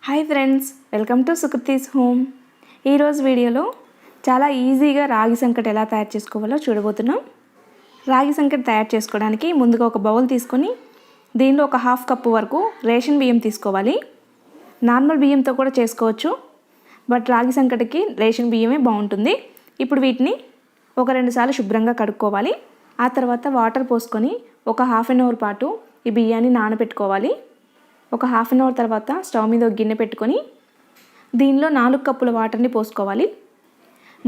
Hi friends, welcome to Sukriti's home. ఈరోజు వీడియోలో చాలా ఈజీగా రాగి సంకటి ఎలా తయారు చేసుకోవాలో చూడబోతున్నాం. రాగి సంకటి తయారు చేసుకోవడానికి ముందుగా ఒక బౌల్ తీసుకొని దీనిలో ఒక హాఫ్ కప్పు వరకు రేషన్ బియ్యం తీసుకోవాలి. నార్మల్ బియ్యంతో కూడా చేసుకోవచ్చు, బట్ రాగి సంకటికి రేషన్ బియ్యమే బాగుంటుంది. ఇప్పుడు వీటిని ఒక 2 సార్లు శుభ్రంగా కడుక్కోవాలి. ఆ తర్వాత వాటర్ పోసుకొని ఒక హాఫ్ అన్ అవర్ పాటు ఈ బియ్యాన్ని నానబెట్టుకోవాలి. ఒక హాఫ్ అన్ అవర్ తర్వాత స్టవ్ మీద ఒక గిన్నె పెట్టుకొని దీనిలో 4 కప్పుల వాటర్ని పోసుకోవాలి.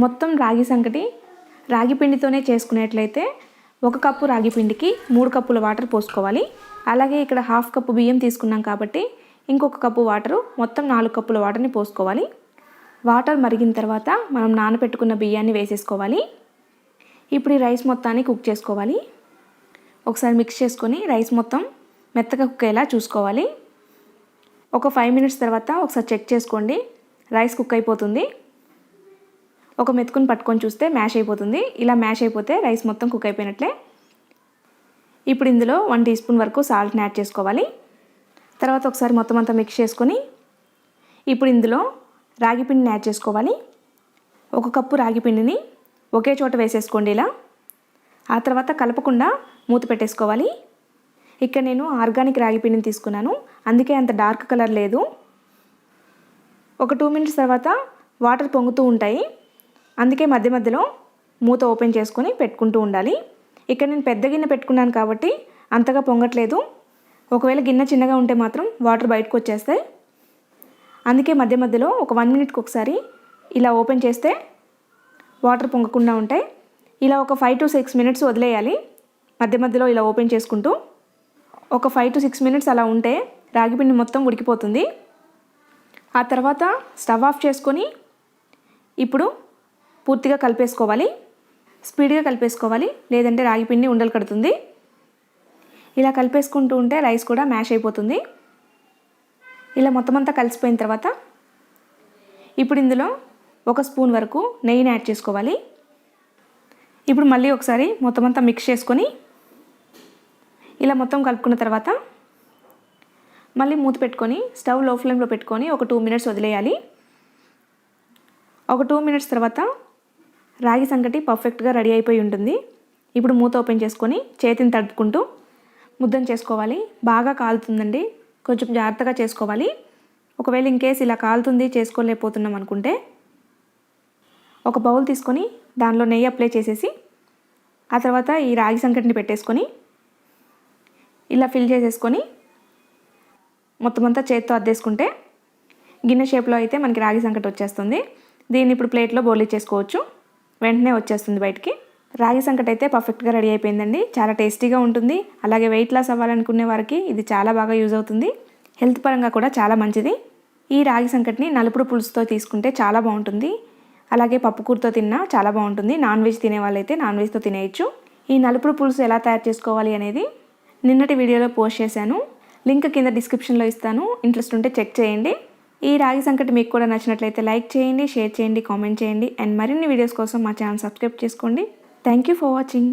మొత్తం రాగి సంకటి రాగి పిండితోనే చేసుకునేట్లయితే 1 కప్పు రాగి పిండికి 3 కప్పుల వాటర్ పోసుకోవాలి. అలాగే ఇక్కడ హాఫ్ కప్పు బియ్యం తీసుకున్నాం కాబట్టి ఇంకొక కప్పు వాటరు, మొత్తం 4 కప్పుల వాటర్ని పోసుకోవాలి. వాటర్ మరిగిన తర్వాత మనం నానబెట్టుకున్న బియ్యాన్ని వేసేసుకోవాలి. ఇప్పుడు ఈ రైస్ మొత్తాన్ని కుక్ చేసుకోవాలి. ఒకసారి మిక్స్ చేసుకొని రైస్ మొత్తం మెత్తగా కుక్ అయ్యేలా చూసుకోవాలి. ఒక 5 మినిట్స్ తర్వాత ఒకసారి చెక్ చేసుకోండి, రైస్ కుక్ అయిపోతుంది. ఒక మెతుకుని పట్టుకొని చూస్తే మ్యాష్ అయిపోతుంది. ఇలా మ్యాష్ అయిపోతే రైస్ మొత్తం కుక్ అయిపోయినట్లే. ఇప్పుడు ఇందులో 1 టీ స్పూన్ వరకు సాల్ట్ని యాడ్ చేసుకోవాలి. తర్వాత ఒకసారి మొత్తం అంతా మిక్స్ చేసుకొని ఇప్పుడు ఇందులో రాగి పిండిని యాడ్ చేసుకోవాలి. 1 కప్పు రాగి పిండిని ఒకే చోట వేసేసుకోండి ఇలా. ఆ తర్వాత కలపకుండా మూత పెట్టేసుకోవాలి. ఇక్కడ నేను ఆర్గానిక్ రాగి పిండిని తీసుకున్నాను, అందుకే అంత డార్క్ కలర్ లేదు. ఒక 2 మినిట్స్ తర్వాత వాటర్ పొంగుతూ ఉంటాయి, అందుకే మధ్య మధ్యలో మూత ఓపెన్ చేసుకొని పెట్టుకుంటూ ఉండాలి. ఇక్కడ నేను పెద్ద గిన్నె పెట్టుకున్నాను కాబట్టి అంతగా పొంగట్లేదు. ఒకవేళ గిన్నె చిన్నగా ఉంటే మాత్రం వాటర్ బయటకు వచ్చేస్తాయి. అందుకే మధ్య మధ్యలో ఒక 1 మినిట్కి ఒకసారి ఇలా ఓపెన్ చేస్తే వాటర్ పొంగకుండా ఉంటాయి. ఇలా ఒక 5 to 6 మినిట్స్ వదిలేయాలి. మధ్య మధ్యలో ఇలా ఓపెన్ చేసుకుంటూ ఒక 5 to 6 మినిట్స్ అలా ఉంటే రాగిపిండి మొత్తం ఉడికిపోతుంది. ఆ తర్వాత స్టవ్ ఆఫ్ చేసుకొని ఇప్పుడు పూర్తిగా కలిపేసుకోవాలి. స్పీడ్గా కలిపేసుకోవాలి, లేదంటే రాగిపిండి ఉండలు కడుతుంది. ఇలా కలిపేసుకుంటూ ఉంటే రైస్ కూడా మ్యాష్ అయిపోతుంది. ఇలా మొత్తం అంతా కలిసిపోయిన తర్వాత ఇప్పుడు ఇందులో 1 స్పూన్ వరకు నెయ్యిని యాడ్ చేసుకోవాలి. ఇప్పుడు మళ్ళీ ఒకసారి మొత్తం అంతా మిక్స్ చేసుకొని ఇలా మొత్తం కలుపుకున్న తర్వాత మళ్ళీ మూత పెట్టుకొని స్టవ్ లో ఫ్లేమ్లో పెట్టుకొని ఒక 2 మినిట్స్ వదిలేయాలి. ఒక 2 మినిట్స్ తర్వాత రాగి సంకటి పర్ఫెక్ట్గా రెడీ అయిపోయి ఉంటుంది. ఇప్పుడు మూత ఓపెన్ చేసుకొని చేతిని తడుపుకుంటూ ముద్దను చేసుకోవాలి. బాగా కాలుతుందండి, కొంచెం జాగ్రత్తగా చేసుకోవాలి. ఒకవేళ ఇన్కేస్ ఇలా కాలుతుంది చేసుకోలేకపోతున్నాం అనుకుంటే ఒక బౌల్ తీసుకొని దానిలో నెయ్యి అప్లై చేసేసి ఆ తర్వాత ఈ రాగి సంకటిని పెట్టేసుకొని ఇలా ఫిల్ చేసేసుకొని మొత్తం అంతా చేతితో అద్దేసుకుంటే గిన్నె షేప్లో అయితే మనకి రాగి సంకటి వచ్చేస్తుంది. దీన్ని ఇప్పుడు ప్లేట్లో బౌల్ చేసుకోవచ్చు, వెంటనే వచ్చేస్తుంది బయటికి. రాగి సంకటి అయితే పర్ఫెక్ట్గా రెడీ అయిపోయిందండి. చాలా టేస్టీగా ఉంటుంది. అలాగే వెయిట్ లాస్ అవ్వాలనుకునే వారికి ఇది చాలా బాగా యూజ్ అవుతుంది. హెల్త్ పరంగా కూడా చాలా మంచిది. ఈ రాగి సంకటిని నలుపుడు పులుసుతో తీసుకుంటే చాలా బాగుంటుంది. అలాగే పప్పుకూరతో తిన్నా చాలా బాగుంటుంది. నాన్ వెజ్ తినే వాళ్ళైతే నాన్ వెజ్తో తినేయచ్చు. ఈ నలుపుడు పులుసు ఎలా తయారు చేసుకోవాలి అనేది నిన్నటి వీడియోలో పోస్ట్ చేశాను, లింక్ కింద డిస్క్రిప్షన్లో ఇస్తాను. ఇంట్రెస్ట్ ఉంటే చెక్ చేయండి. ఈ రాగి సంకటి మీకు కూడా నచ్చినట్లయితే లైక్ చేయండి, షేర్ చేయండి, కామెంట్ చేయండి. అండ్ మరిన్ని వీడియోస్ కోసం మా ఛానల్ సబ్స్క్రైబ్ చేసుకోండి. Thank you for watching.